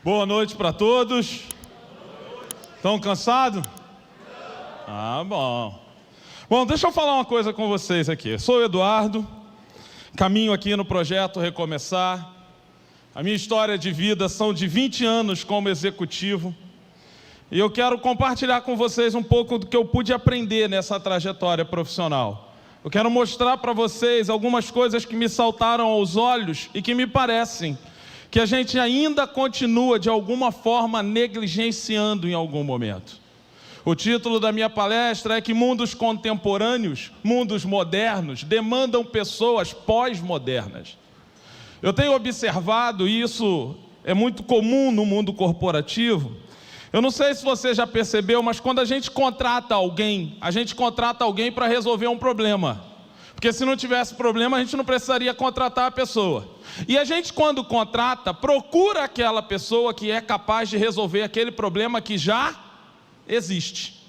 Boa noite para todos. Estão cansados? Bom. Bom, deixa eu falar uma coisa com vocês aqui. Sou o Eduardo, caminho aqui no projeto Recomeçar. A minha história de vida são de 20 anos como executivo. E eu quero compartilhar com vocês um pouco do que eu pude aprender nessa trajetória profissional. Eu quero mostrar para vocês algumas coisas que me saltaram aos olhos e que me parecem que a gente ainda continua, de alguma forma, negligenciando em algum momento. O título da minha palestra é que mundos contemporâneos, mundos modernos, demandam pessoas pós-modernas. Eu tenho observado, e isso é muito comum no mundo corporativo. Eu não sei se você já percebeu, mas quando a gente contrata alguém para resolver um problema. Porque se não tivesse problema, a gente não precisaria contratar a pessoa. E a gente, quando contrata, procura aquela pessoa que é capaz de resolver aquele problema que já existe.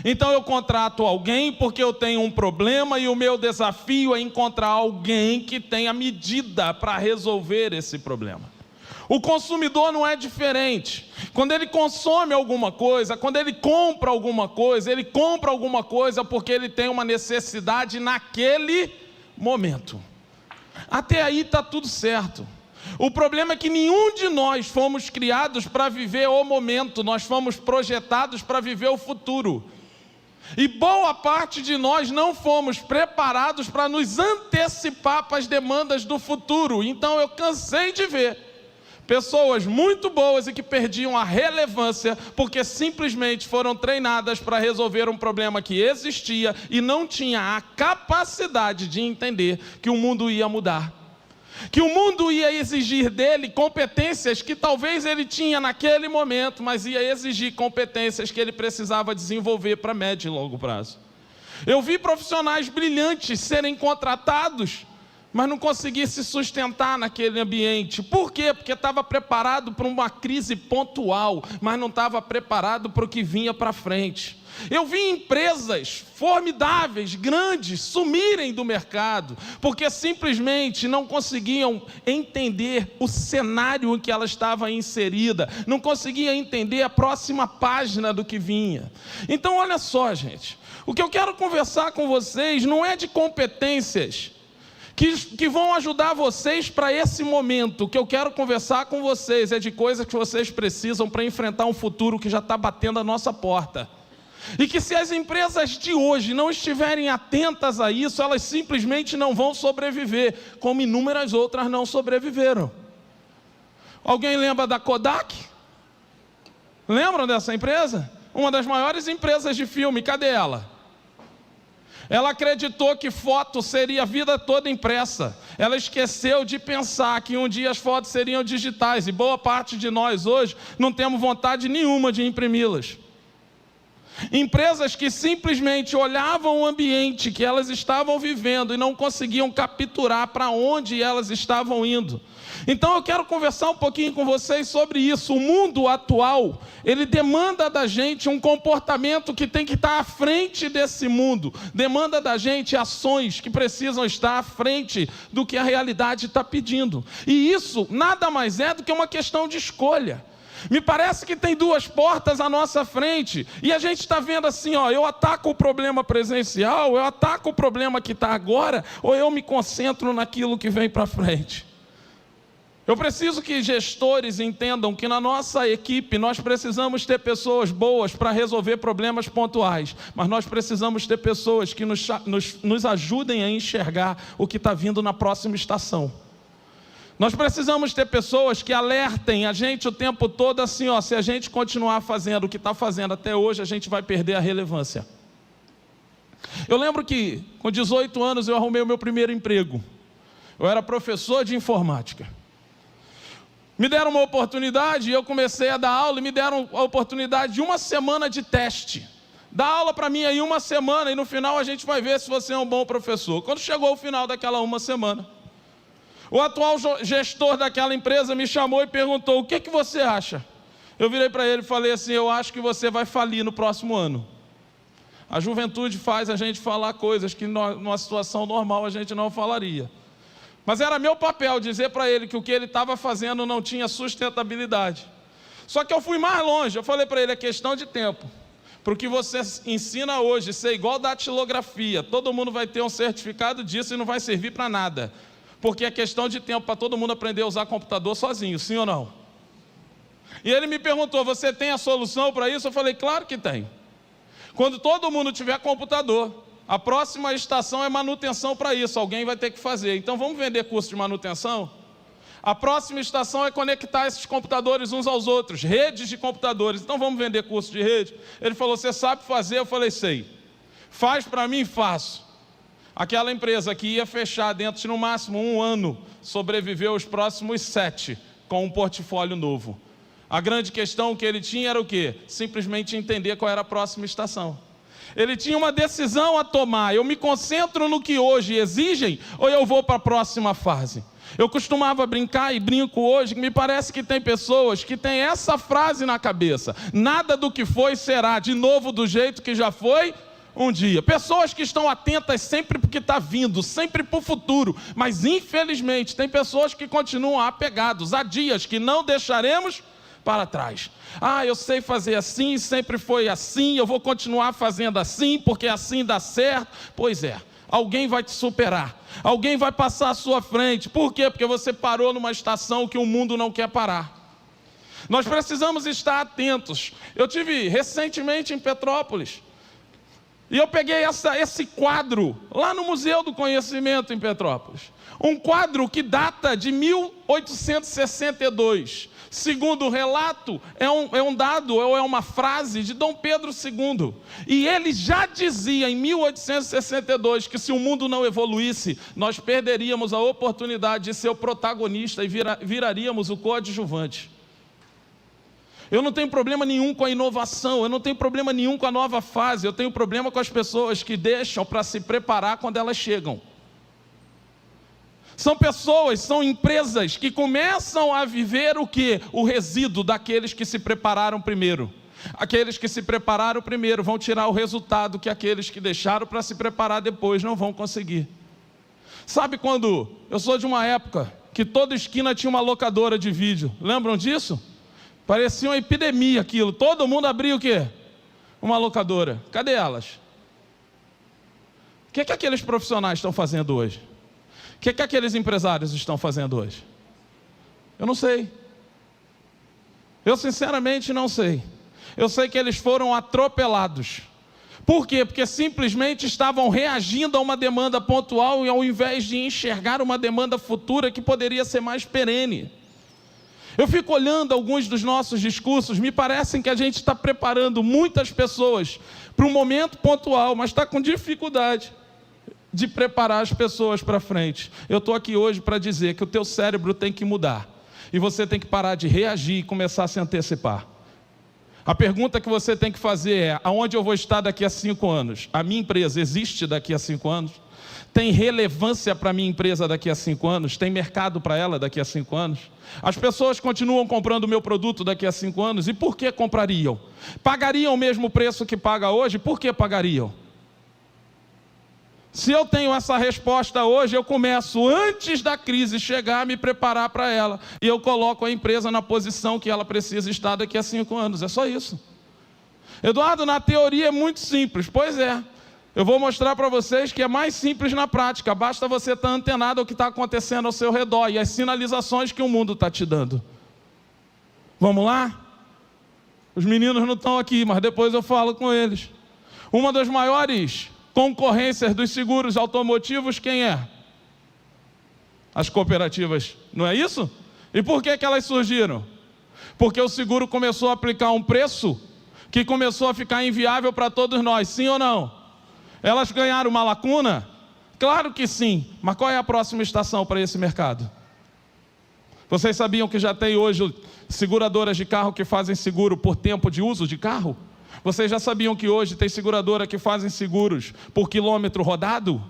Então eu contrato alguém porque eu tenho um problema e o meu desafio é encontrar alguém que tenha medida para resolver esse problema. O consumidor não é diferente. Quando ele consome alguma coisa, quando ele compra alguma coisa porque ele tem uma necessidade naquele momento. Até aí está tudo certo. O problema é que nenhum de nós fomos criados para viver o momento, nós fomos projetados para viver o futuro. E boa parte de nós não fomos preparados para nos antecipar para as demandas do futuro. Então eu cansei de ver pessoas muito boas e que perdiam a relevância porque simplesmente foram treinadas para resolver um problema que existia e não tinha a capacidade de entender que o mundo ia mudar. Que o mundo ia exigir dele competências que talvez ele tinha naquele momento, mas ia exigir competências que ele precisava desenvolver para médio e longo prazo. Eu vi profissionais brilhantes serem contratados, mas não conseguia se sustentar naquele ambiente. Por quê? Porque estava preparado para uma crise pontual, mas não estava preparado para o que vinha para frente. Eu vi empresas formidáveis, grandes, sumirem do mercado, porque simplesmente não conseguiam entender o cenário em que ela estava inserida, não conseguiam entender a próxima página do que vinha. Então, olha só, gente, o que eu quero conversar com vocês não é de competências que vão ajudar vocês para esse momento. O que eu quero conversar com vocês é de coisas que vocês precisam para enfrentar um futuro que já está batendo a nossa porta. E que se as empresas de hoje não estiverem atentas a isso, elas simplesmente não vão sobreviver, como inúmeras outras não sobreviveram. Alguém lembra da Kodak? Lembram dessa empresa? Uma das maiores empresas de filme, cadê ela? Ela acreditou que foto seria a vida toda impressa. Ela esqueceu de pensar que um dia as fotos seriam digitais. E boa parte de nós hoje não temos vontade nenhuma de imprimi-las. Empresas que simplesmente olhavam o ambiente que elas estavam vivendo e não conseguiam capturar para onde elas estavam indo. Então eu quero conversar um pouquinho com vocês sobre isso. O mundo atual, ele demanda da gente um comportamento que tem que estar à frente desse mundo. Demanda da gente ações que precisam estar à frente do que a realidade está pedindo. E isso nada mais é do que uma questão de escolha. Me parece que tem duas portas à nossa frente, e a gente está vendo assim, eu ataco o problema presencial, eu ataco o problema que está agora, ou eu me concentro naquilo que vem para frente. Eu preciso que gestores entendam que na nossa equipe nós precisamos ter pessoas boas para resolver problemas pontuais, mas nós precisamos ter pessoas que nos ajudem a enxergar o que está vindo na próxima estação. Nós precisamos ter pessoas que alertem a gente o tempo todo assim, se a gente continuar fazendo o que está fazendo até hoje, a gente vai perder a relevância. Eu lembro que com 18 anos eu arrumei o meu primeiro emprego. Eu era professor de informática. Me deram uma oportunidade e eu comecei a dar aula e me deram a oportunidade de uma semana de teste. Dá aula para mim aí uma semana e no final a gente vai ver se você é um bom professor. Quando chegou o final daquela uma semana, o atual gestor daquela empresa me chamou e perguntou: o que você acha? Eu virei para ele e falei assim: eu acho que você vai falir no próximo ano. A juventude faz a gente falar coisas que numa situação normal a gente não falaria. Mas era meu papel dizer para ele que o que ele estava fazendo não tinha sustentabilidade. Só que eu fui mais longe, eu falei para ele, é questão de tempo. Para o que você ensina hoje ser igual datilografia, todo mundo vai ter um certificado disso e não vai servir para nada. Porque é questão de tempo para todo mundo aprender a usar computador sozinho, sim ou não? E ele me perguntou, você tem a solução para isso? Eu falei, claro que tem. Quando todo mundo tiver computador, a próxima estação é manutenção para isso, alguém vai ter que fazer. Então vamos vender curso de manutenção? A próxima estação é conectar esses computadores uns aos outros, redes de computadores. Então vamos vender curso de rede? Ele falou, você sabe fazer? Eu falei, sei. Faz para mim? Faço. Aquela empresa que ia fechar dentro de no máximo 1 ano, sobreviveu os próximos 7 com um portfólio novo. A grande questão que ele tinha era o quê? Simplesmente entender qual era a próxima estação. Ele tinha uma decisão a tomar, eu me concentro no que hoje exigem ou eu vou para a próxima fase? Eu costumava brincar e brinco hoje, que me parece que tem pessoas que têm essa frase na cabeça, nada do que foi será de novo do jeito que já foi um dia. Pessoas que estão atentas sempre porque está vindo, sempre para o futuro, mas infelizmente tem pessoas que continuam apegados a dias que não deixaremos para trás. Eu sei fazer assim, sempre foi assim, eu vou continuar fazendo assim, porque assim dá certo. Pois é, alguém vai te superar, alguém vai passar à sua frente. Por quê? Porque você parou numa estação que o mundo não quer parar. Nós precisamos estar atentos. Eu tive recentemente em Petrópolis, e eu peguei esse quadro lá no Museu do Conhecimento em Petrópolis. Um quadro que data de 1862. Segundo o relato, é um dado, ou é uma frase de Dom Pedro II. E ele já dizia em 1862 que se o mundo não evoluísse, nós perderíamos a oportunidade de ser o protagonista e viraríamos o coadjuvante. Eu não tenho problema nenhum com a inovação, eu não tenho problema nenhum com a nova fase, eu tenho problema com as pessoas que deixam para se preparar quando elas chegam. São pessoas, são empresas que começam a viver o quê? O resíduo daqueles que se prepararam primeiro. Aqueles que se prepararam primeiro vão tirar o resultado que aqueles que deixaram para se preparar depois não vão conseguir. Sabe quando eu sou de uma época que toda esquina tinha uma locadora de vídeo, lembram disso? Parecia uma epidemia aquilo, todo mundo abria o quê? Uma locadora. Cadê elas? O que aqueles profissionais estão fazendo hoje? O que aqueles empresários estão fazendo hoje? Eu não sei. Eu sinceramente não sei. Eu sei que eles foram atropelados. Por quê? Porque simplesmente estavam reagindo a uma demanda pontual e ao invés de enxergar uma demanda futura que poderia ser mais perene. Eu fico olhando alguns dos nossos discursos, me parecem que a gente está preparando muitas pessoas para um momento pontual, mas está com dificuldade de preparar as pessoas para frente. Eu estou aqui hoje para dizer que o teu cérebro tem que mudar, e você tem que parar de reagir e começar a se antecipar. A pergunta que você tem que fazer é, aonde eu vou estar daqui a 5 anos? A minha empresa existe daqui a 5 anos? Tem relevância para a minha empresa daqui a 5 anos? Tem mercado para ela daqui a 5 anos? As pessoas continuam comprando o meu produto daqui a 5 anos? E por que comprariam? Pagariam o mesmo preço que paga hoje? Por que pagariam? Se eu tenho essa resposta hoje, eu começo antes da crise chegar a me preparar para ela. E eu coloco a empresa na posição que ela precisa estar daqui a 5 anos. É só isso. Eduardo, na teoria é muito simples. Pois é. Eu vou mostrar para vocês que é mais simples na prática. Basta você estar antenado ao que está acontecendo ao seu redor e as sinalizações que o mundo está te dando. Vamos lá? Os meninos não estão aqui, mas depois eu falo com eles. Uma das maiores concorrências dos seguros automotivos, quem é? As cooperativas, não é isso? E por que elas surgiram? Porque o seguro começou a aplicar um preço que começou a ficar inviável para todos nós, sim ou não? Elas ganharam uma lacuna? Claro que sim, mas qual é a próxima estação para esse mercado? Vocês sabiam que já tem hoje seguradoras de carro que fazem seguro por tempo de uso de carro? Vocês já sabiam que hoje tem seguradora que fazem seguros por quilômetro rodado?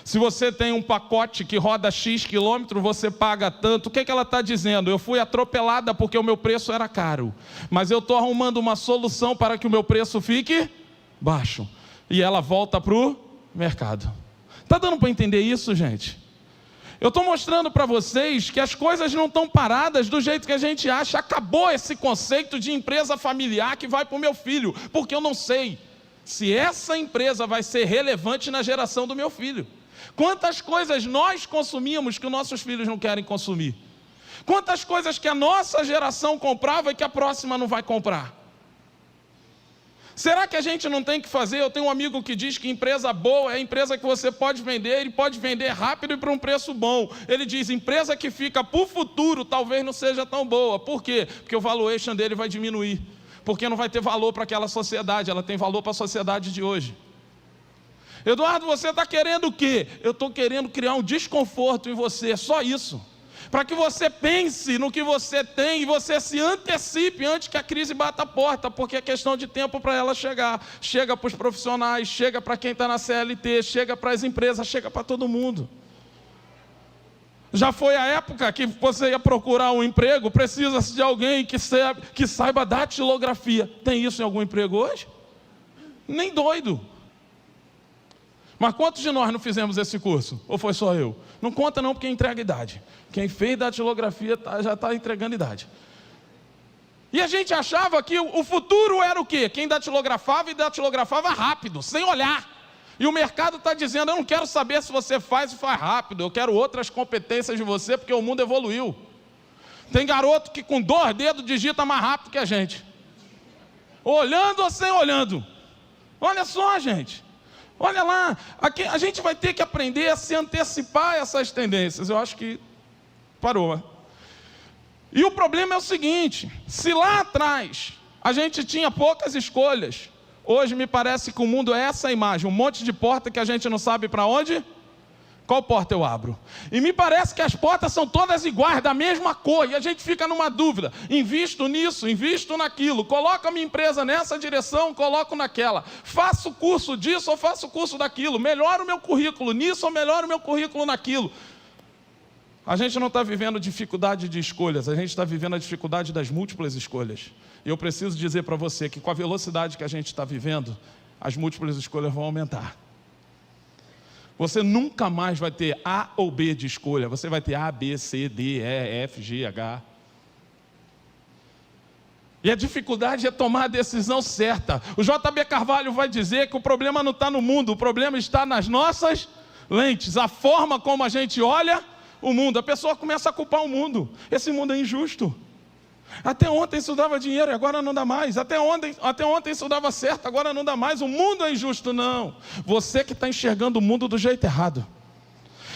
Se você tem um pacote que roda X quilômetro, você paga tanto. O que ela está dizendo? Eu fui atropelada porque o meu preço era caro, mas eu estou arrumando uma solução para que o meu preço fique baixo. E ela volta para o mercado. Está dando para entender isso, gente? Eu estou mostrando para vocês que as coisas não estão paradas do jeito que a gente acha. Acabou esse conceito de empresa familiar que vai para o meu filho, porque eu não sei se essa empresa vai ser relevante na geração do meu filho. Quantas coisas nós consumimos que os nossos filhos não querem consumir? Quantas coisas que a nossa geração comprava e que a próxima não vai comprar? Será que a gente não tem que fazer? Eu tenho um amigo que diz que empresa boa é a empresa que você pode vender, e pode vender rápido e por um preço bom. Ele diz, empresa que fica para o futuro talvez não seja tão boa. Por quê? Porque o valuation dele vai diminuir. Porque não vai ter valor para aquela sociedade, ela tem valor para a sociedade de hoje. Eduardo, você está querendo o quê? Eu estou querendo criar um desconforto em você, só isso. Para que você pense no que você tem e você se antecipe antes que a crise bata a porta, porque é questão de tempo para ela chegar. Chega para os profissionais, chega para quem está na CLT, chega para as empresas, chega para todo mundo. Já foi a época que você ia procurar um emprego, precisa-se de alguém que saiba datilografia. Tem isso em algum emprego hoje? Nem doido. Mas quantos de nós não fizemos esse curso? Ou foi só eu? Não conta não, porque entrega idade. Quem fez datilografia já está entregando idade. E a gente achava que o futuro era o quê? Quem datilografava, e datilografava rápido, sem olhar. E o mercado está dizendo, eu não quero saber se você faz rápido, eu quero outras competências de você, porque o mundo evoluiu. Tem garoto que com 2 dedos digita mais rápido que a gente. Olhando ou sem olhando. Olha só, gente. Olha lá, aqui, a gente vai ter que aprender a se antecipar a essas tendências. Eu acho que parou. E o problema é o seguinte, se lá atrás a gente tinha poucas escolhas, hoje me parece que o mundo é essa imagem, um monte de porta que a gente não sabe para onde. Qual porta eu abro? E me parece que as portas são todas iguais, da mesma cor, e a gente fica numa dúvida, invisto nisso, invisto naquilo, coloco a minha empresa nessa direção, coloco naquela, faço curso disso ou faço curso daquilo, melhoro o meu currículo nisso ou melhoro o meu currículo naquilo. A gente não está vivendo dificuldade de escolhas, a gente está vivendo a dificuldade das múltiplas escolhas. E eu preciso dizer para você que com a velocidade que a gente está vivendo, as múltiplas escolhas vão aumentar. Você nunca mais vai ter A ou B de escolha. Você vai ter A, B, C, D, E, F, G, H. E a dificuldade é tomar a decisão certa. O J.B. Carvalho vai dizer que o problema não está no mundo, o problema está nas nossas lentes. A forma como a gente olha o mundo. A pessoa começa a culpar o mundo. Esse mundo é injusto. Até ontem isso dava dinheiro e agora não dá mais. Até ontem isso dava certo, agora não dá mais. O mundo é injusto. Não. Você que está enxergando o mundo do jeito errado.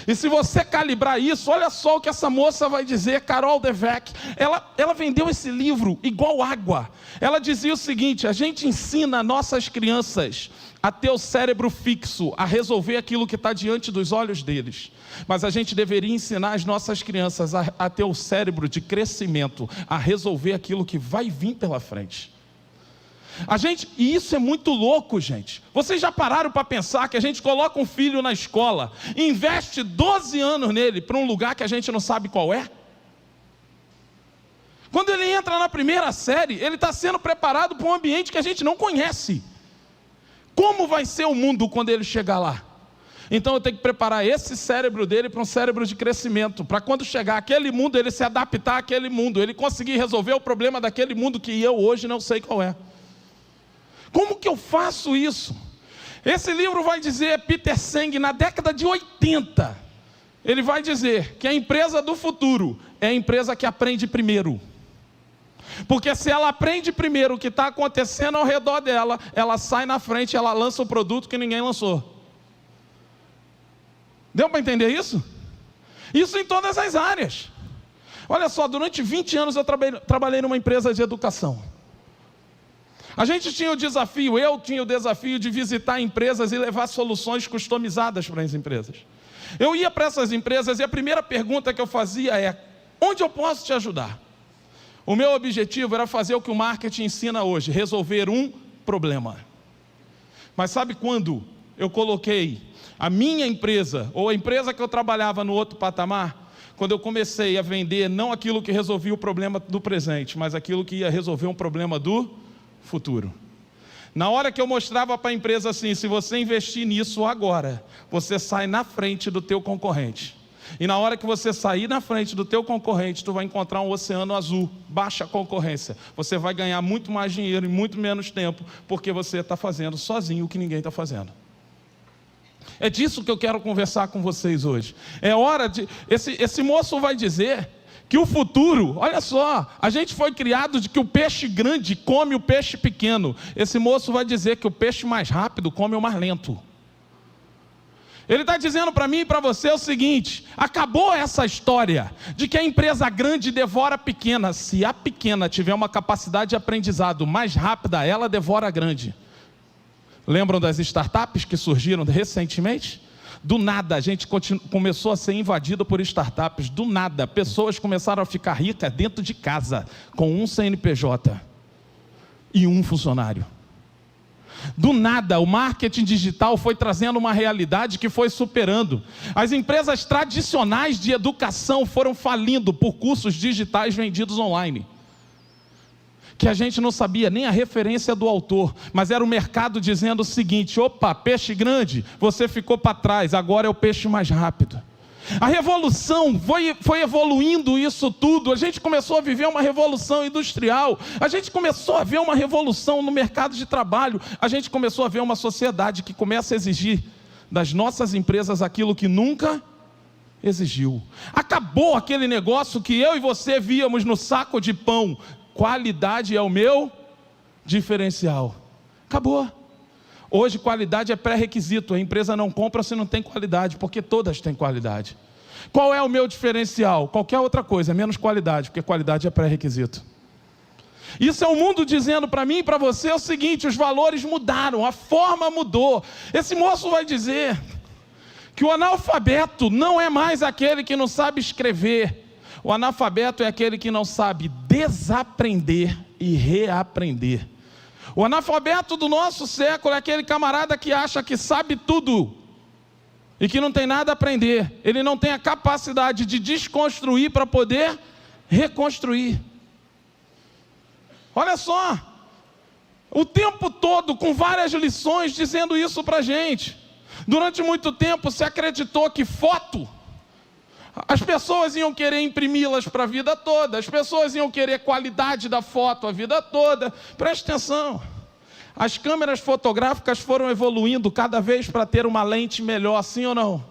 E se você calibrar isso, olha só o que essa moça vai dizer, Carol Dweck. Ela vendeu esse livro igual água. Ela dizia o seguinte, a gente ensina nossas crianças a ter o cérebro fixo, a resolver aquilo que está diante dos olhos deles. Mas a gente deveria ensinar as nossas crianças a ter o cérebro de crescimento, a resolver aquilo que vai vir pela frente. E isso é muito louco, gente. Vocês já pararam para pensar que a gente coloca um filho na escola, investe 12 anos nele para um lugar que a gente não sabe qual é? Quando ele entra na primeira série, ele está sendo preparado para um ambiente que a gente não conhece. Como vai ser o mundo quando ele chegar lá? Então eu tenho que preparar esse cérebro dele para um cérebro de crescimento, para quando chegar aquele mundo, ele se adaptar àquele mundo, ele conseguir resolver o problema daquele mundo que eu hoje não sei qual é. Como que eu faço isso? Esse livro vai dizer, Peter Senge, na década de 80, ele vai dizer que a empresa do futuro é a empresa que aprende primeiro. Porque se ela aprende primeiro o que está acontecendo ao redor dela, ela sai na frente, ela lança o produto que ninguém lançou. Deu para entender isso? Isso em todas as áreas. Olha só, durante 20 anos eu trabalhei numa empresa de educação. A gente tinha o desafio, eu tinha o desafio de visitar empresas e levar soluções customizadas para as empresas. Eu ia para essas empresas e a primeira pergunta que eu fazia é, onde eu posso te ajudar? O meu objetivo era fazer o que o marketing ensina hoje, resolver um problema. Mas sabe quando eu coloquei a minha empresa, ou a empresa que eu trabalhava no outro patamar? Quando eu comecei a vender não aquilo que resolvia o problema do presente, mas aquilo que ia resolver um problema do futuro. Na hora que eu mostrava para a empresa assim, se você investir nisso agora, você sai na frente do teu concorrente. E na hora que você sair na frente do teu concorrente, tu vai encontrar um oceano azul, baixa concorrência. Você vai ganhar muito mais dinheiro em muito menos tempo, porque você está fazendo sozinho o que ninguém está fazendo. É disso que eu quero conversar com vocês hoje. É hora de... Esse moço vai dizer que o futuro, olha só, a gente foi criado de que o peixe grande come o peixe pequeno. Esse moço vai dizer que o peixe mais rápido come o mais lento. Ele está dizendo para mim e para você o seguinte: acabou essa história de que a empresa grande devora a pequena. Se a pequena tiver uma capacidade de aprendizado mais rápida, ela devora a grande. Lembram das startups que surgiram recentemente? Do nada, a gente começou a ser invadido por startups. Do nada, pessoas começaram a ficar ricas dentro de casa, com um CNPJ e um funcionário. Do nada, o marketing digital foi trazendo uma realidade que foi superando. As empresas tradicionais de educação foram falindo por cursos digitais vendidos online, que a gente não sabia nem a referência do autor, mas era o mercado dizendo o seguinte: opa, peixe grande, você ficou para trás, agora é o peixe mais rápido. A revolução foi evoluindo isso tudo. A gente começou a viver uma revolução industrial, a gente começou a ver uma revolução no mercado de trabalho, a gente começou a ver uma sociedade que começa a exigir das nossas empresas aquilo que nunca exigiu. Acabou aquele negócio que eu e você víamos no saco de pão: qualidade é o meu diferencial. Acabou. Hoje qualidade é pré-requisito. A empresa não compra se não tem qualidade, porque todas têm qualidade. Qual é o meu diferencial? Qualquer outra coisa, menos qualidade, porque qualidade é pré-requisito. Isso é o mundo dizendo para mim e para você o seguinte: os valores mudaram, a forma mudou. Esse moço vai dizer que o analfabeto não é mais aquele que não sabe escrever. O analfabeto é aquele que não sabe desaprender e reaprender. O analfabeto do nosso século é aquele camarada que acha que sabe tudo e que não tem nada a aprender. Ele não tem a capacidade de desconstruir para poder reconstruir. Olha só, o tempo todo com várias lições dizendo isso para a gente. Durante muito tempo se acreditou que foto, as pessoas iam querer imprimi-las para a vida toda, as pessoas iam querer qualidade da foto a vida toda. Preste atenção, as câmeras fotográficas foram evoluindo cada vez para ter uma lente melhor, sim ou não?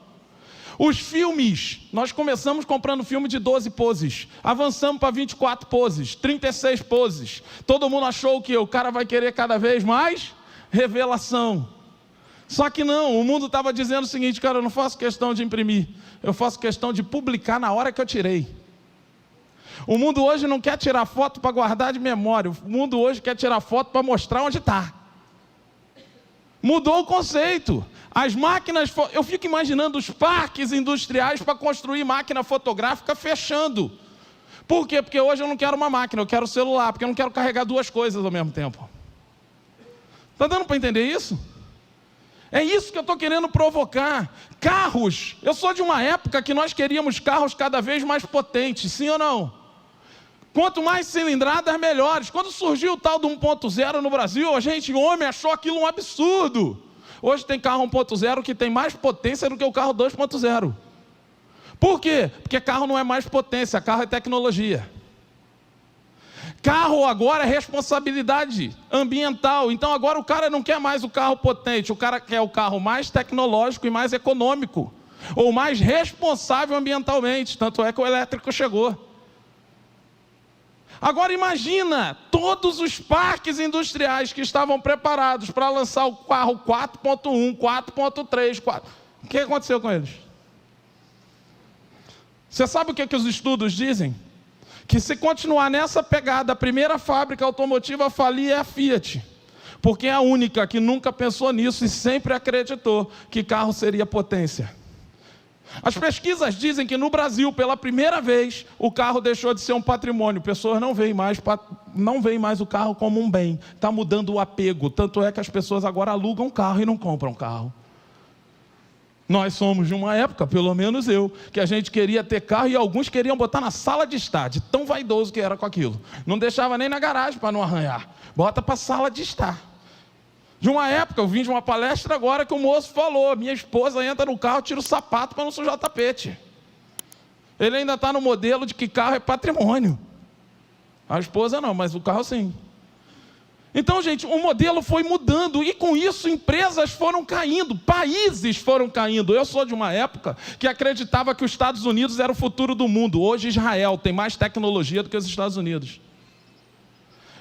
Os filmes, nós começamos comprando filme de 12 poses, avançamos para 24 poses, 36 poses. Todo mundo achou que o cara vai querer cada vez mais revelação. Só que não, o mundo estava dizendo o seguinte: cara, eu não faço questão de imprimir, eu faço questão de publicar na hora que eu tirei. O mundo hoje não quer tirar foto para guardar de memória, o mundo hoje quer tirar foto para mostrar onde está. Mudou o conceito. As máquinas, eu fico imaginando os parques industriais para construir máquina fotográfica fechando. Por quê? Porque hoje eu não quero uma máquina, eu quero celular, porque eu não quero carregar duas coisas ao mesmo tempo. Está dando para entender isso? É isso que eu estou querendo provocar. Carros, eu sou de uma época que nós queríamos carros cada vez mais potentes, sim ou não? Quanto mais cilindradas, melhores. Quando surgiu o tal do 1.0 no Brasil, a gente, homem, achou aquilo um absurdo. Hoje tem carro 1.0 que tem mais potência do que o carro 2.0. Por quê? Porque carro não é mais potência, carro é tecnologia. Carro agora é responsabilidade ambiental. Então agora o cara não quer mais o carro potente, o cara quer o carro mais tecnológico e mais econômico, ou mais responsável ambientalmente. Tanto é que o elétrico chegou. Agora imagina todos os parques industriais que estavam preparados para lançar o carro 4.1, 4.3, 4. O que aconteceu com eles? Você sabe o que os estudos dizem? Que se continuar nessa pegada, a primeira fábrica automotiva a falir é a Fiat, porque é a única que nunca pensou nisso e sempre acreditou que carro seria potência. As pesquisas dizem que no Brasil, pela primeira vez, o carro deixou de ser um patrimônio. Pessoas não veem mais o carro como um bem. Está mudando o apego. Tanto é que as pessoas agora alugam carro e não compram carro. Nós somos de uma época, pelo menos eu, que a gente queria ter carro e alguns queriam botar na sala de estar, de tão vaidoso que era com aquilo. Não deixava nem na garagem para não arranhar. Bota para a sala de estar. De uma época, eu vim de uma palestra agora que o moço falou: minha esposa entra no carro, tira o sapato para não sujar o tapete. Ele ainda está no modelo de que carro é patrimônio. A esposa não, mas o carro sim. Então, gente, o modelo foi mudando e com isso empresas foram caindo, países foram caindo. Eu sou de uma época que acreditava que os Estados Unidos era o futuro do mundo. Hoje Israel tem mais tecnologia do que os Estados Unidos.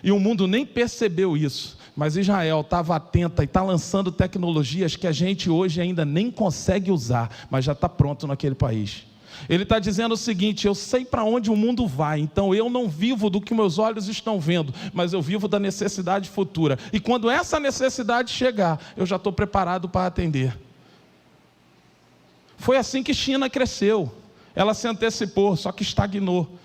E o mundo nem percebeu isso. Mas Israel estava atenta e está lançando tecnologias que a gente hoje ainda nem consegue usar, mas já está pronto naquele país. Ele está dizendo o seguinte: eu sei para onde o mundo vai, então eu não vivo do que meus olhos estão vendo, mas eu vivo da necessidade futura. E quando essa necessidade chegar, eu já estou preparado para atender. Foi assim que China cresceu. Ela se antecipou, só que estagnou.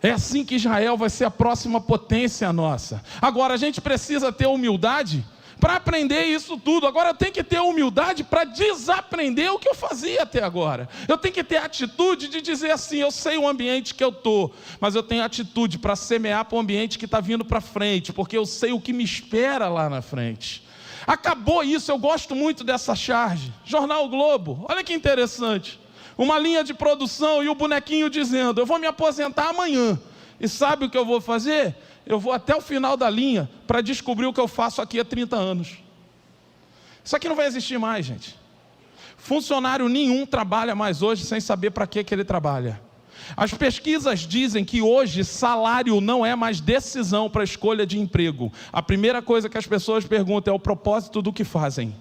É assim que Israel vai ser a próxima potência nossa. Agora, a gente precisa ter humildade para aprender isso tudo. Agora eu tenho que ter humildade para desaprender o que eu fazia até agora. Eu tenho que ter a atitude de dizer assim: eu sei o ambiente que eu estou, mas eu tenho atitude para semear para o ambiente que está vindo para frente, porque eu sei o que me espera lá na frente. Acabou isso, eu gosto muito dessa charge. Jornal o Globo, olha que interessante. Uma linha de produção e o bonequinho dizendo: eu vou me aposentar amanhã. E sabe o que eu vou fazer? Eu vou até o final da linha para descobrir o que eu faço aqui há 30 anos. Isso aqui não vai existir mais, gente. Funcionário nenhum trabalha mais hoje sem saber para que ele trabalha. As pesquisas dizem que hoje salário não é mais decisão para a escolha de emprego. A primeira coisa que as pessoas perguntam é o propósito do que fazem.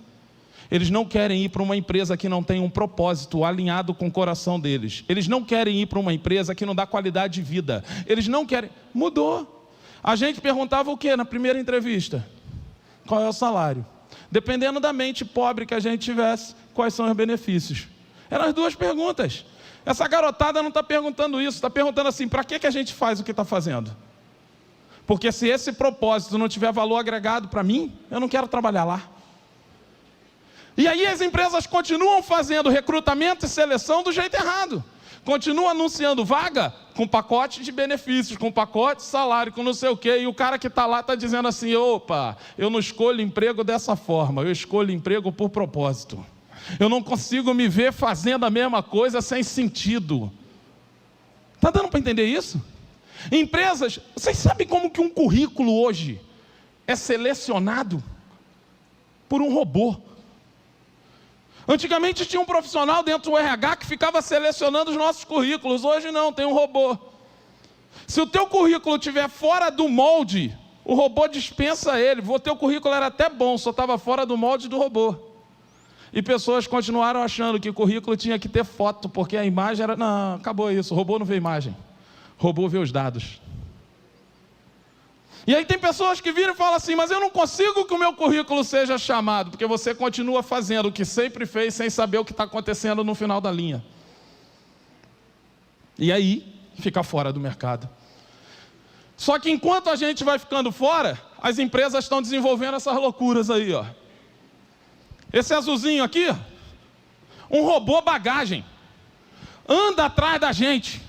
Eles não querem ir para uma empresa que não tem um propósito alinhado com o coração deles. Eles não querem ir para uma empresa que não dá qualidade de vida. Eles não querem... Mudou. A gente perguntava o que na primeira entrevista? Qual é o salário? Dependendo da mente pobre que a gente tivesse, quais são os benefícios? Eram as duas perguntas. Essa garotada não está perguntando isso, está perguntando assim: para que a gente faz o que está fazendo? Porque se esse propósito não tiver valor agregado para mim, eu não quero trabalhar lá. E aí as empresas continuam fazendo recrutamento e seleção do jeito errado. Continuam anunciando vaga com pacote de benefícios, com pacote de salário, com não sei o quê. E o cara que está lá está dizendo assim: opa, eu não escolho emprego dessa forma, eu escolho emprego por propósito. Eu não consigo me ver fazendo a mesma coisa sem sentido. Está dando para entender isso? Empresas, vocês sabem como que um currículo hoje é selecionado por um robô? Antigamente tinha um profissional dentro do RH que ficava selecionando os nossos currículos. Hoje não, tem um robô. Se o teu currículo estiver fora do molde, o robô dispensa ele. O teu currículo era até bom, só estava fora do molde do robô. E pessoas continuaram achando que o currículo tinha que ter foto, porque a imagem era... Não, acabou isso, o robô não vê imagem. O robô vê os dados. E aí tem pessoas que viram e falam assim: mas eu não consigo que o meu currículo seja chamado, porque você continua fazendo o que sempre fez, sem saber o que está acontecendo no final da linha. E aí, fica fora do mercado. Só que enquanto a gente vai ficando fora, as empresas estão desenvolvendo essas loucuras aí, ó. Esse azulzinho aqui, um robô bagagem, anda atrás da gente.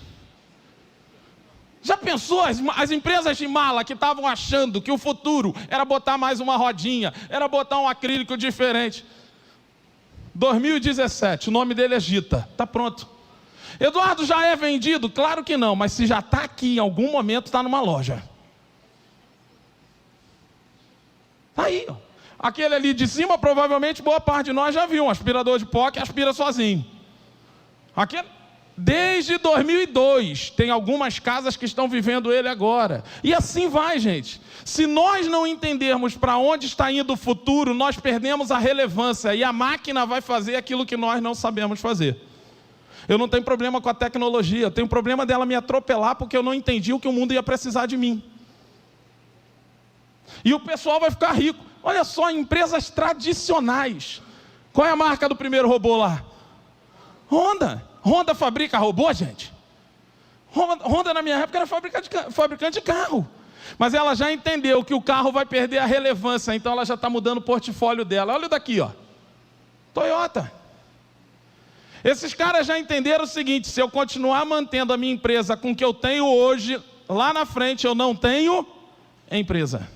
Já pensou as empresas de mala que estavam achando que o futuro era botar mais uma rodinha, era botar um acrílico diferente? 2017, o nome dele é Gita, está pronto. Eduardo, já é vendido? Claro que não, mas se já está aqui em algum momento, está numa loja. Está aí, ó. Aquele ali de cima, provavelmente boa parte de nós já viu, um aspirador de pó que aspira sozinho. Aquele... Desde 2002, tem algumas casas que estão vivendo ele agora. E assim vai, gente. Se nós não entendermos para onde está indo o futuro, nós perdemos a relevância e a máquina vai fazer aquilo que nós não sabemos fazer. Eu não tenho problema com a tecnologia, eu tenho problema dela me atropelar porque eu não entendi o que o mundo ia precisar de mim. E o pessoal vai ficar rico. Olha só, empresas tradicionais. Qual é a marca do primeiro robô lá? Honda. Honda fabrica robô, gente? Honda na minha época era fabricante de carro. Mas ela já entendeu que o carro vai perder a relevância, então ela já está mudando o portfólio dela. Olha o daqui, ó. Toyota. Esses caras já entenderam o seguinte: se eu continuar mantendo a minha empresa com o que eu tenho hoje, lá na frente eu não tenho empresa.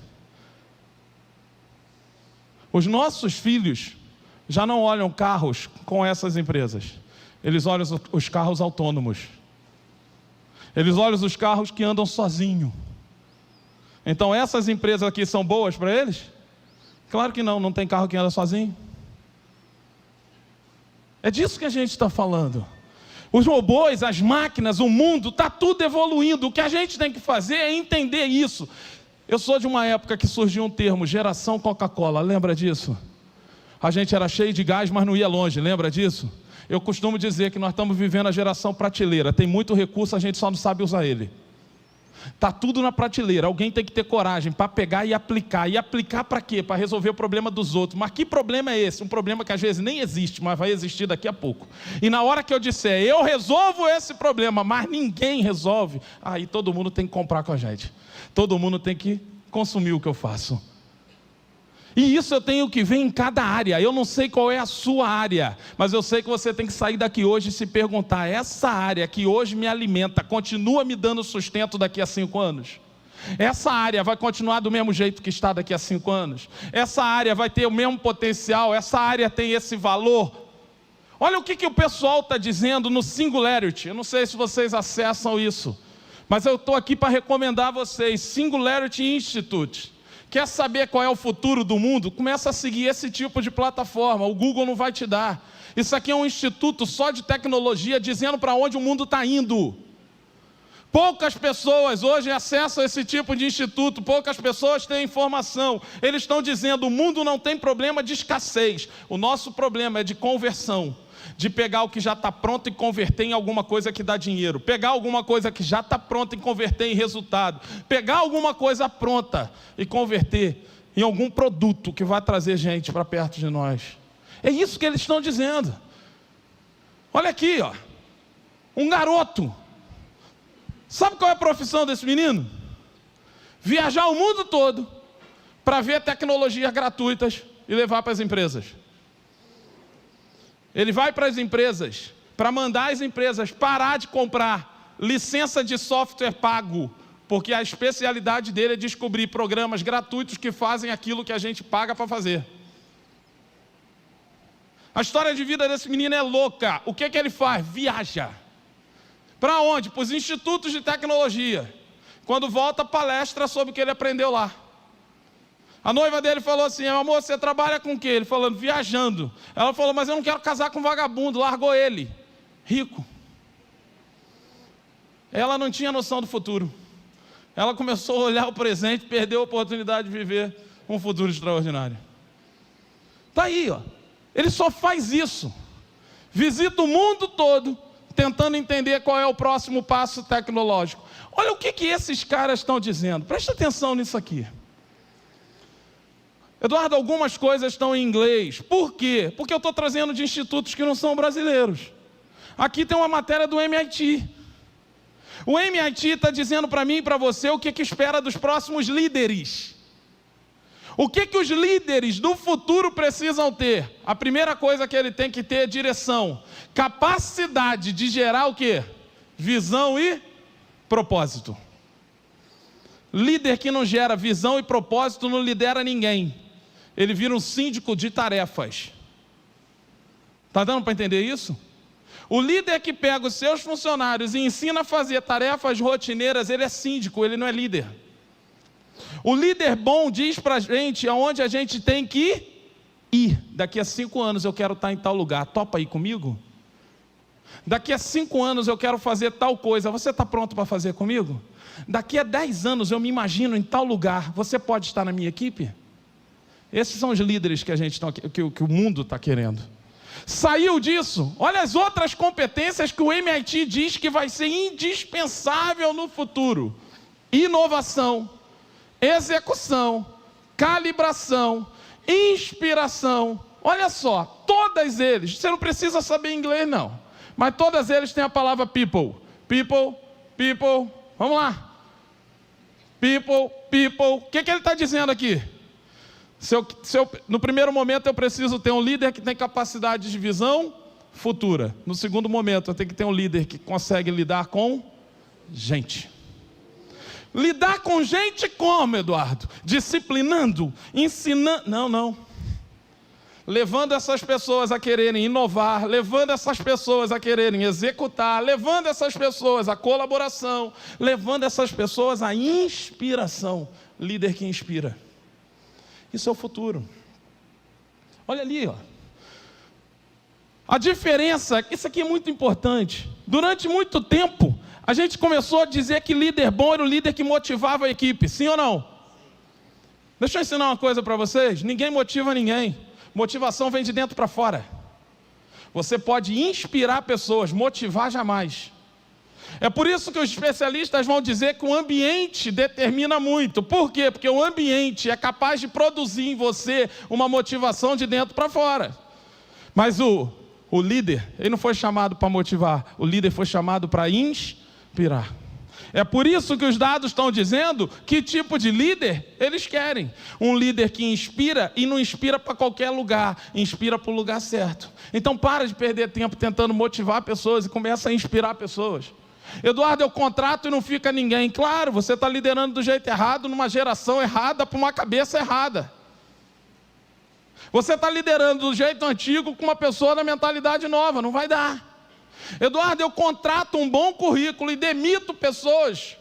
Os nossos filhos já não olham carros com essas empresas. Eles olham os carros autônomos. Eles olham os carros que andam sozinhos. Então essas empresas aqui são boas para eles? Claro que não, não tem carro que anda sozinho. É disso que a gente está falando. Os robôs, as máquinas, o mundo, está tudo evoluindo. O que a gente tem que fazer é entender isso. Eu sou de uma época que surgiu um termo, geração Coca-Cola, lembra disso? A gente era cheio de gás, mas não ia longe, lembra disso? Eu costumo dizer que nós estamos vivendo a geração prateleira. Tem muito recurso, a gente só não sabe usar ele. Está tudo na prateleira, alguém tem que ter coragem para pegar e aplicar. E aplicar para quê? Para resolver o problema dos outros. Mas que problema é esse? Um problema que às vezes nem existe, mas vai existir daqui a pouco. E na hora que eu disser, eu resolvo esse problema, mas ninguém resolve, aí todo mundo tem que comprar com a gente. Todo mundo tem que consumir o que eu faço. E isso eu tenho que ver em cada área. Eu não sei qual é a sua área, mas eu sei que você tem que sair daqui hoje e se perguntar: essa área que hoje me alimenta, continua me dando sustento daqui a 5 anos? Essa área vai continuar do mesmo jeito que está daqui a 5 anos? Essa área vai ter o mesmo potencial? Essa área tem esse valor? Olha o que o pessoal está dizendo no Singularity. Eu não sei se vocês acessam isso, mas eu estou aqui para recomendar a vocês. Singularity Institute. Quer saber qual é o futuro do mundo? Começa a seguir esse tipo de plataforma. O Google não vai te dar. Isso aqui é um instituto só de tecnologia, dizendo para onde o mundo está indo. Poucas pessoas hoje acessam esse tipo de instituto, poucas pessoas têm informação. Eles estão dizendo: o mundo não tem problema de escassez, o nosso problema é de conversão. De pegar o que já está pronto e converter em alguma coisa que dá dinheiro. Pegar alguma coisa que já está pronta e converter em resultado. Pegar alguma coisa pronta e converter em algum produto que vai trazer gente para perto de nós. É isso que eles estão dizendo. Olha aqui, ó. Um garoto. Sabe qual é a profissão desse menino? Viajar o mundo todo para ver tecnologias gratuitas e levar para as empresas. Ele vai para as empresas, para mandar as empresas parar de comprar licença de software pago, porque a especialidade dele é descobrir programas gratuitos que fazem aquilo que a gente paga para fazer. A história de vida desse menino é louca. O que ele faz? Viaja. Para onde? Para os institutos de tecnologia. Quando volta, palestra sobre o que ele aprendeu lá. A noiva dele falou assim: amor, você trabalha com o quê? Ele falando: viajando. Ela falou: mas eu não quero casar com um vagabundo. Largou ele, rico. Ela não tinha noção do futuro. Ela começou a olhar o presente, perdeu a oportunidade de viver um futuro extraordinário. Está aí, ó. Ele só faz isso. Visita o mundo todo, tentando entender qual é o próximo passo tecnológico. Olha o que esses caras estão dizendo. Presta atenção nisso aqui. Eduardo, algumas coisas estão em inglês. Por quê? Porque eu estou trazendo de institutos que não são brasileiros. Aqui tem uma matéria do MIT. O MIT está dizendo para mim e para você o que espera dos próximos líderes. O que os líderes do futuro precisam ter? A primeira coisa que ele tem que ter é direção. Capacidade de gerar o quê? Visão e propósito. Líder que não gera visão e propósito não lidera ninguém. Ele vira um síndico de tarefas. Está dando para entender isso? O líder que pega os seus funcionários e ensina a fazer tarefas rotineiras, ele é síndico, ele não é líder. O líder bom diz para a gente aonde a gente tem que ir. Daqui a 5 anos eu quero estar em tal lugar. Topa ir comigo? Daqui a 5 anos eu quero fazer tal coisa. Você está pronto para fazer comigo? Daqui a 10 anos eu me imagino em tal lugar. Você pode estar na minha equipe? Esses são os líderes que que o mundo está querendo. Saiu disso. Olha as outras competências que o MIT diz que vai ser indispensável no futuro: inovação, execução, calibração, inspiração. Olha só, todas eles, você não precisa saber inglês não, mas todas eles têm a palavra people. People, people, vamos lá. People, people. O que ele está dizendo aqui? No primeiro momento eu preciso ter um líder que tem capacidade de visão futura. No segundo momento eu tenho que ter um líder que consegue lidar com gente. Lidar com gente como, Eduardo? Disciplinando, ensinando? Não. levando essas pessoas a quererem inovar, levando essas pessoas a quererem executar, levando essas pessoas à colaboração, levando essas pessoas à inspiração. Líder que inspira. Isso é o futuro. Olha ali, ó. A diferença, isso aqui é muito importante. Durante muito tempo, a gente começou a dizer que líder bom era o líder que motivava a equipe. Sim ou não? Deixa eu ensinar uma coisa para vocês. Ninguém motiva ninguém. Motivação vem de dentro para fora. Você pode inspirar pessoas, motivar jamais. É por isso que os especialistas vão dizer que o ambiente determina muito. Por quê? Porque o ambiente é capaz de produzir em você uma motivação de dentro para fora. Mas o líder, ele não foi chamado para motivar, o líder foi chamado para inspirar. É por isso que os dados estão dizendo que tipo de líder eles querem. Um líder que inspira e não inspira para qualquer lugar, inspira para o lugar certo. Então para de perder tempo tentando motivar pessoas e começa a inspirar pessoas. Eduardo, eu contrato e não fica ninguém. Claro, você está liderando do jeito errado, numa geração errada, para uma cabeça errada. Você está liderando do jeito antigo com uma pessoa da mentalidade nova, não vai dar. Eduardo, eu contrato um bom currículo e demito pessoas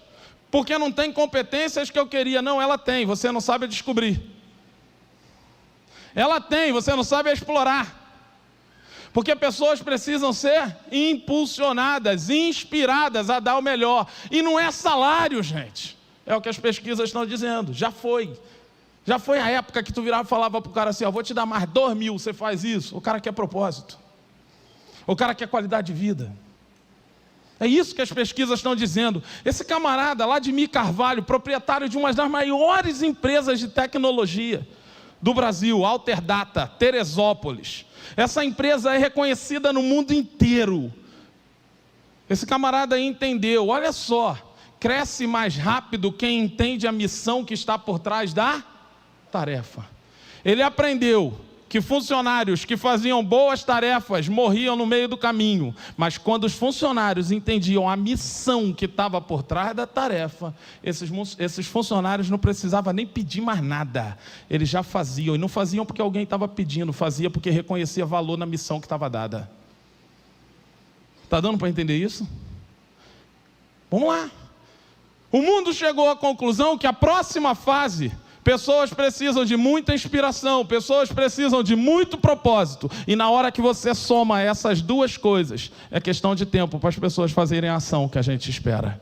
porque não tem competências que eu queria. Não, ela tem, você não sabe descobrir. Ela tem, você não sabe explorar. Porque pessoas precisam ser impulsionadas, inspiradas a dar o melhor. E não é salário, gente. É o que as pesquisas estão dizendo, já foi. Já foi a época que tu virava e falava para o cara assim, ó, vou te dar mais 2.000, você faz isso. O cara quer propósito. O cara quer qualidade de vida. É isso que as pesquisas estão dizendo. Esse camarada lá de Mi Carvalho, proprietário de uma das maiores empresas de tecnologia do Brasil, Alterdata, Teresópolis. Essa empresa é reconhecida no mundo inteiro. Esse camarada aí entendeu, olha só, cresce mais rápido quem entende a missão que está por trás da tarefa. Ele aprendeu que funcionários que faziam boas tarefas morriam no meio do caminho, mas quando os funcionários entendiam a missão que estava por trás da tarefa, esses funcionários não precisavam nem pedir mais nada, eles já faziam, e não faziam porque alguém estava pedindo, fazia porque reconhecia valor na missão que estava dada. Está dando para entender isso? Vamos lá. O mundo chegou à conclusão que a próxima fase, pessoas precisam de muita inspiração, pessoas precisam de muito propósito. E na hora que você soma essas duas coisas, é questão de tempo para as pessoas fazerem a ação que a gente espera.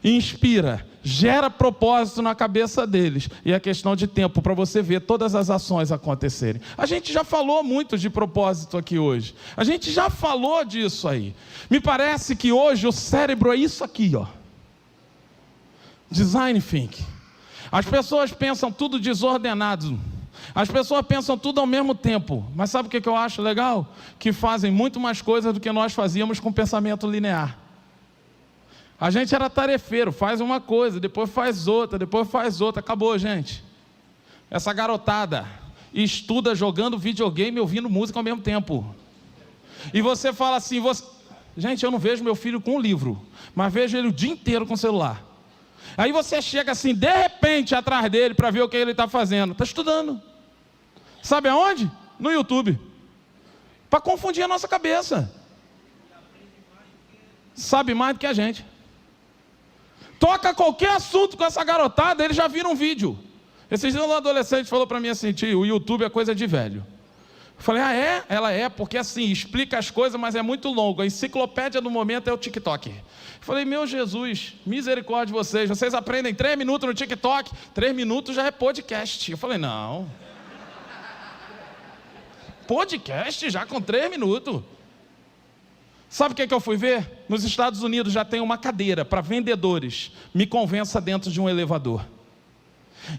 Inspira, gera propósito na cabeça deles. E é questão de tempo para você ver todas as ações acontecerem. A gente já falou muito de propósito aqui hoje. A gente já falou disso aí. Me parece que hoje o cérebro é isso aqui, ó. Design thinking. As pessoas pensam tudo desordenado. As pessoas pensam tudo ao mesmo tempo. Mas sabe o que eu acho legal? Que fazem muito mais coisas do que nós fazíamos com pensamento linear. A gente era tarefeiro, faz uma coisa, depois faz outra, depois faz outra. Acabou, gente. Essa garotada estuda jogando videogame e ouvindo música ao mesmo tempo. E você fala assim, gente, eu não vejo meu filho com um livro, mas vejo ele o dia inteiro com o celular. Aí você chega assim, de repente, atrás dele para ver o que ele está fazendo. Está estudando. Sabe aonde? No YouTube. Para confundir a nossa cabeça. Sabe mais do que a gente. Toca qualquer assunto com essa garotada, ele já vira um vídeo. Esses dias um adolescente falou para mim assim, tio, o YouTube é coisa de velho. Eu falei, ah é? Ela é, porque assim, explica as coisas, mas é muito longo. A enciclopédia do momento é o TikTok. Eu falei, meu Jesus, misericórdia de vocês. Vocês aprendem 3 minutos no TikTok, 3 minutos já é podcast. Eu falei, não. Podcast já com 3 minutos. Sabe o que eu fui ver? Nos Estados Unidos já tem uma cadeira para vendedores. Me convença dentro de um elevador.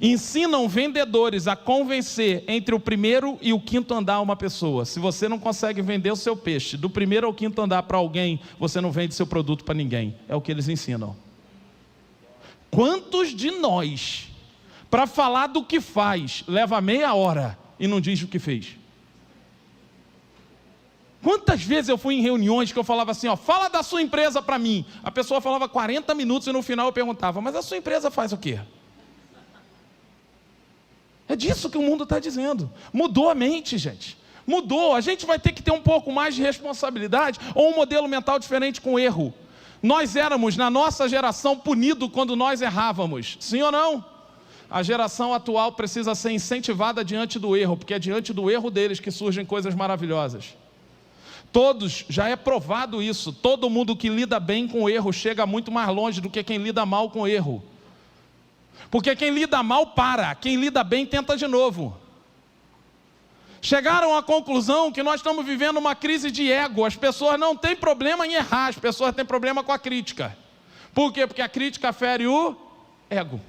Ensinam vendedores a convencer entre o 1º e o 5º andar uma pessoa. Se você não consegue vender o seu peixe do 1º ao 5º andar para alguém, você não vende seu produto para ninguém. É o que eles ensinam. Quantos de nós, para falar do que faz, leva meia hora e não diz o que fez? Quantas vezes eu fui em reuniões que eu falava assim, ó, fala da sua empresa para mim. A pessoa falava 40 minutos e no final eu perguntava, mas a sua empresa faz o quê? É disso que o mundo está dizendo. Mudou a mente, gente. Mudou, a gente vai ter que ter um pouco mais de responsabilidade ou um modelo mental diferente com o erro. Nós éramos, na nossa geração, punidos quando nós errávamos, sim ou não? A geração atual precisa ser incentivada diante do erro, porque é diante do erro deles que surgem coisas maravilhosas. Todos, já é provado isso, todo mundo que lida bem com o erro chega muito mais longe do que quem lida mal com o erro. Porque quem lida mal para, quem lida bem tenta de novo. Chegaram à conclusão que nós estamos vivendo uma crise de ego. As pessoas não têm problema em errar, as pessoas têm problema com a crítica. Por quê? Porque a crítica fere o ego.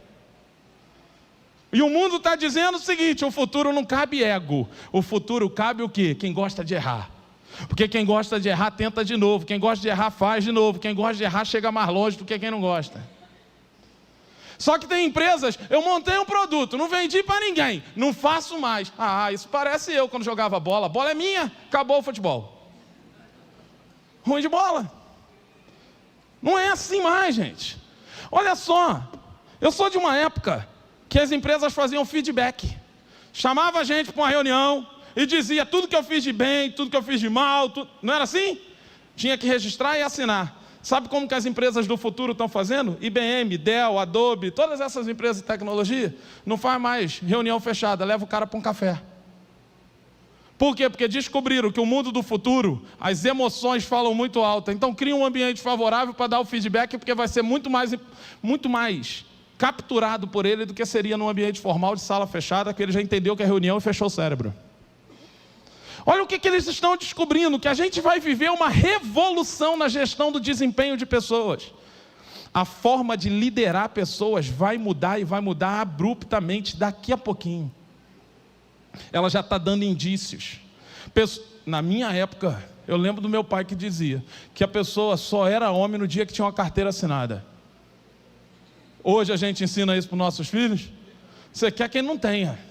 E o mundo está dizendo o seguinte: o futuro não cabe ego, o futuro cabe o quê? Quem gosta de errar. Porque quem gosta de errar tenta de novo, quem gosta de errar faz de novo, quem gosta de errar chega mais longe do que quem não gosta. Só que tem empresas, eu montei um produto, não vendi para ninguém, não faço mais. Ah, isso parece eu quando jogava bola, a bola é minha, acabou o futebol. Ruim de bola. Não é assim mais, gente. Olha só, eu sou de uma época que as empresas faziam feedback. Chamava a gente para uma reunião e dizia tudo que eu fiz de bem, tudo que eu fiz de mal, tudo. Não era assim? Tinha que registrar e assinar. Sabe como que as empresas do futuro estão fazendo? IBM, Dell, Adobe, todas essas empresas de tecnologia, não faz mais reunião fechada, leva o cara para um café. Por quê? Porque descobriram que o mundo do futuro, as emoções falam muito alto. Então cria um ambiente favorável para dar o feedback, porque vai ser muito mais capturado por ele do que seria num ambiente formal de sala fechada, que ele já entendeu que é reunião e fechou o cérebro. Olha o que eles estão descobrindo, que a gente vai viver uma revolução na gestão do desempenho de pessoas. A forma de liderar pessoas vai mudar e vai mudar abruptamente daqui a pouquinho. Ela já está dando indícios. Na minha época, eu lembro do meu pai que dizia que a pessoa só era homem no dia que tinha uma carteira assinada. Hoje a gente ensina isso para os nossos filhos. Você quer que ele não tenha.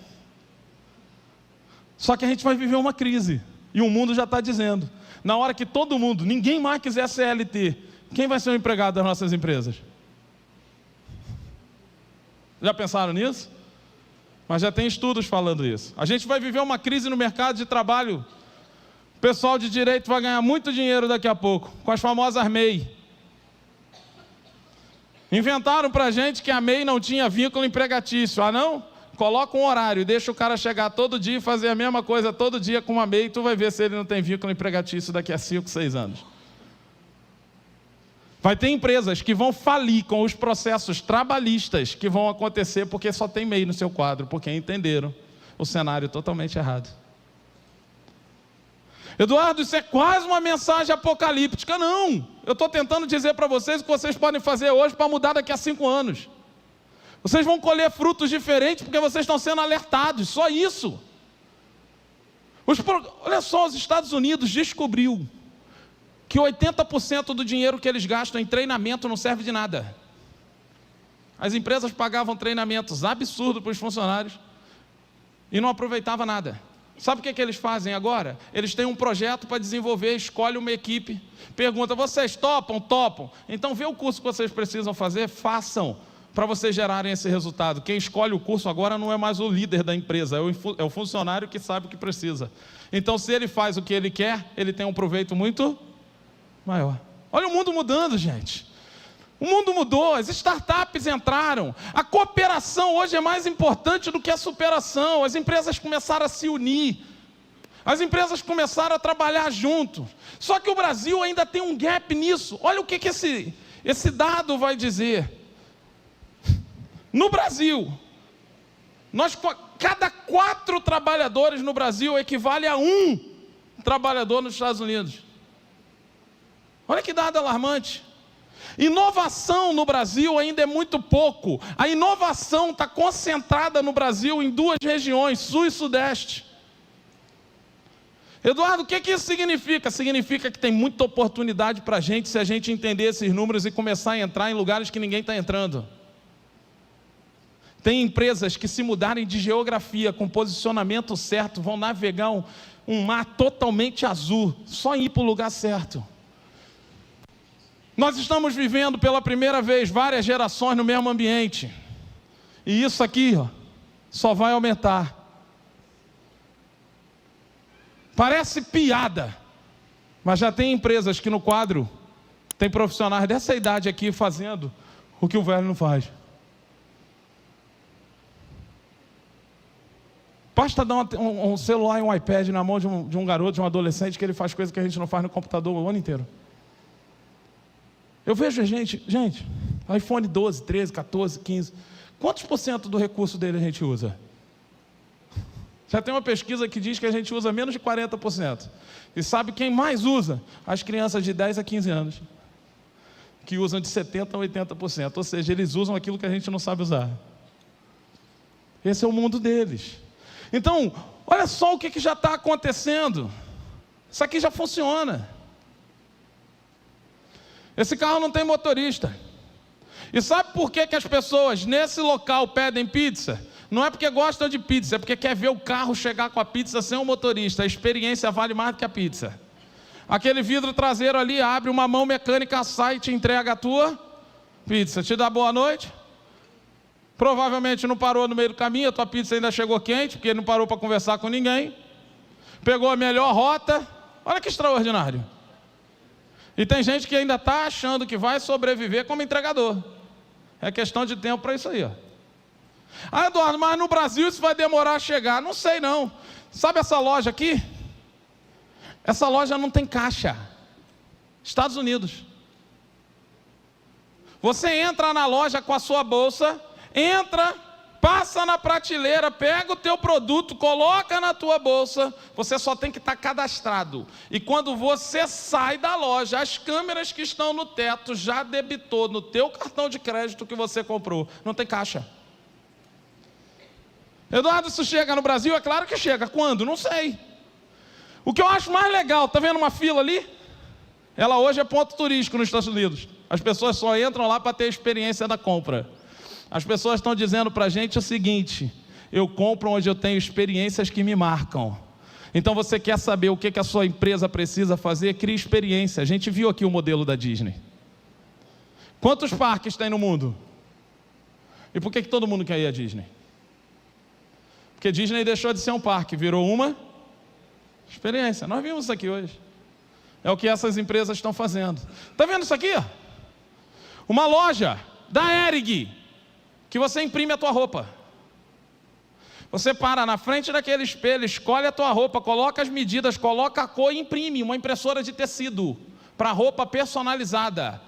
Só que a gente vai viver uma crise. E o mundo já está dizendo. Na hora que todo mundo, ninguém mais quiser CLT, quem vai ser o empregado das nossas empresas? Já pensaram nisso? Mas já tem estudos falando isso. A gente vai viver uma crise no mercado de trabalho. O pessoal de direito vai ganhar muito dinheiro daqui a pouco, com as famosas MEI. Inventaram para a gente que a MEI não tinha vínculo empregatício. Ah, não? Coloca um horário e deixa o cara chegar todo dia e fazer a mesma coisa todo dia com uma MEI, e tu vai ver se ele não tem vínculo empregatício daqui a 5, 6 anos. Vai ter empresas que vão falir com os processos trabalhistas que vão acontecer porque só tem MEI no seu quadro, porque entenderam o cenário totalmente errado. Eduardo, isso é quase uma mensagem apocalíptica. Não, eu estou tentando dizer para vocês o que vocês podem fazer hoje para mudar daqui a 5 anos. Vocês vão colher frutos diferentes porque vocês estão sendo alertados, só isso. Olha só, os Estados Unidos descobriu que 80% do dinheiro que eles gastam em treinamento não serve de nada. As empresas pagavam treinamentos absurdos para os funcionários e não aproveitavam nada. Sabe o que eles fazem agora? Eles têm um projeto para desenvolver, escolhe uma equipe, pergunta, vocês topam? Topam. Então vê o curso que vocês precisam fazer, façam, para vocês gerarem esse resultado. Quem escolhe o curso agora não é mais o líder da empresa, é o funcionário que sabe o que precisa. Então se ele faz o que ele quer, ele tem um proveito muito maior. Olha o mundo mudando, gente. O mundo mudou, as startups entraram, a cooperação hoje é mais importante do que a superação, as empresas começaram a se unir, as empresas começaram a trabalhar junto, só que o Brasil ainda tem um gap nisso. Olha o que esse dado vai dizer. No Brasil, cada 4 trabalhadores no Brasil equivale a 1 trabalhador nos Estados Unidos. Olha que dado alarmante. Inovação no Brasil ainda é muito pouco. A inovação está concentrada no Brasil em 2 regiões, Sul e Sudeste. Eduardo, o que isso significa? Significa que tem muita oportunidade para a gente se a gente entender esses números e começar a entrar em lugares que ninguém está entrando. Tem empresas que, se mudarem de geografia com posicionamento certo, vão navegar um mar totalmente azul, só ir para o lugar certo. Nós estamos vivendo pela primeira vez várias gerações no mesmo ambiente. E isso aqui só vai aumentar. Parece piada, mas já tem empresas que no quadro tem profissionais dessa idade aqui fazendo o que o velho não faz. Basta dar um celular e um iPad na mão de um garoto, de um adolescente, que ele faz coisas que a gente não faz no computador o ano inteiro. Eu vejo gente, iPhone 12, 13, 14, 15. Quantos por cento do recurso dele a gente usa? Já tem uma pesquisa que diz que a gente usa menos de 40%. E sabe quem mais usa? As crianças de 10 a 15 anos. Que usam de 70% a 80%. Ou seja, eles usam aquilo que a gente não sabe usar. Esse é o mundo deles. Então, olha só o que já está acontecendo. Isso aqui já funciona. Esse carro não tem motorista. E sabe por que as pessoas nesse local pedem pizza? Não é porque gostam de pizza, é porque quer ver o carro chegar com a pizza sem um motorista. A experiência vale mais do que a pizza. Aquele vidro traseiro ali abre, uma mão mecânica sai e te entrega a tua pizza. Te dá boa noite. Provavelmente não parou no meio do caminho, a tua pizza ainda chegou quente, porque ele não parou para conversar com ninguém. Pegou a melhor rota. Olha que extraordinário. E tem gente que ainda está achando que vai sobreviver como entregador. É questão de tempo para isso aí, ó. Ah, Eduardo, mas no Brasil isso vai demorar a chegar. Não sei não. Sabe essa loja aqui? Essa loja não tem caixa. Estados Unidos. Você entra na loja com a sua bolsa, entra, passa na prateleira, pega o teu produto, coloca na tua bolsa, você só tem que estar cadastrado. E quando você sai da loja, as câmeras que estão no teto já debitou no teu cartão de crédito que você comprou. Não tem caixa. Eduardo, isso chega no Brasil? É claro que chega. Quando? Não sei. O que eu acho mais legal, está vendo uma fila ali? Ela hoje é ponto turístico nos Estados Unidos. As pessoas só entram lá para ter a experiência da compra. As pessoas estão dizendo para a gente o seguinte: eu compro onde eu tenho experiências que me marcam. Então você quer saber o que a sua empresa precisa fazer? Crie experiência. A gente viu aqui o modelo da Disney. Quantos parques tem no mundo? E por que todo mundo quer ir à Disney? Porque Disney deixou de ser um parque, virou uma experiência. Nós vimos isso aqui hoje. É o que essas empresas estão fazendo. Está vendo isso aqui? Uma loja da Hering, que você imprime a tua roupa. Você para na frente daquele espelho, escolhe a tua roupa, coloca as medidas, coloca a cor e imprime uma impressora de tecido para roupa personalizada.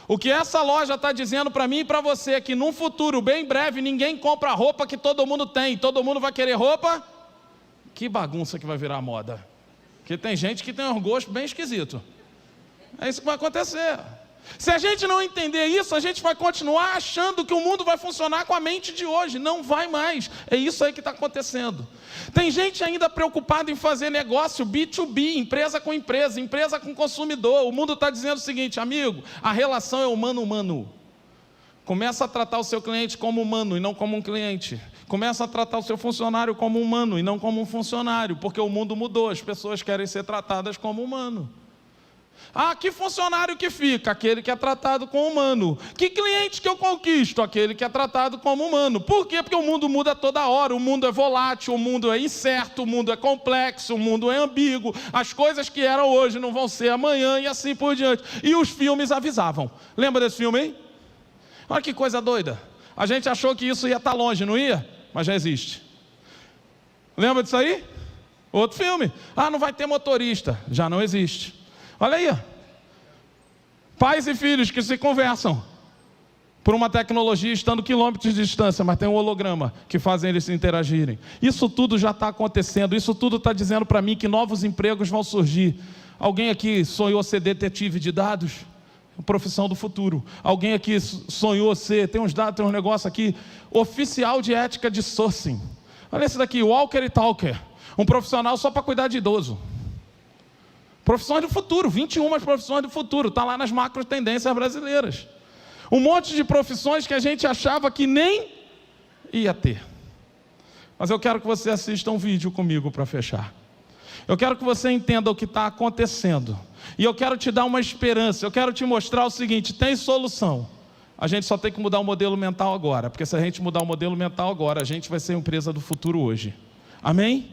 O que essa loja está dizendo para mim e para você é que num futuro bem breve ninguém compra a roupa que todo mundo tem. Todo mundo vai querer roupa? Que bagunça que vai virar moda. Porque tem gente que tem um gosto bem esquisito. É isso que vai acontecer. Se a gente não entender isso, a gente vai continuar achando que o mundo vai funcionar com a mente de hoje. Não vai mais. É isso aí que está acontecendo. Tem gente ainda preocupada em fazer negócio B2B, empresa com consumidor. O mundo está dizendo o seguinte: amigo, a relação é humano-humano. Começa a tratar o seu cliente como humano e não como um cliente. Começa a tratar o seu funcionário como humano e não como um funcionário, porque o mundo mudou, as pessoas querem ser tratadas como humano. Ah, que funcionário que fica? Aquele que é tratado como humano. Que cliente que eu conquisto? Aquele que é tratado como humano. Por quê? Porque o mundo muda toda hora, o mundo é volátil, o mundo é incerto, o mundo é complexo, o mundo é ambíguo. As coisas que eram hoje não vão ser amanhã e assim por diante. E os filmes avisavam. Lembra desse filme aí? Olha que coisa doida. A gente achou que isso ia estar longe, não ia? Mas já existe. Lembra disso aí? Outro filme. Ah, não vai ter motorista. Já não existe. Olha aí. Pais e filhos que se conversam por uma tecnologia estando quilômetros de distância, mas tem um holograma que fazem eles se interagirem. Isso tudo já está acontecendo. Isso tudo está dizendo para mim que novos empregos vão surgir. Alguém aqui sonhou ser detetive de dados? Profissão do futuro. Alguém aqui sonhou ser, tem uns dados, tem uns negócios aqui, oficial de ética de sourcing. Olha esse daqui, walker e talker. Um profissional só para cuidar de idoso. Profissões do futuro, 21 profissões do futuro, está lá nas macro tendências brasileiras. Um monte de profissões que a gente achava que nem ia ter. Mas eu quero que você assista um vídeo comigo para fechar. Eu quero que você entenda o que está acontecendo. E eu quero te dar uma esperança, eu quero te mostrar o seguinte: tem solução. A gente só tem que mudar o modelo mental agora, porque se a gente mudar o modelo mental agora, a gente vai ser a empresa do futuro hoje. Amém?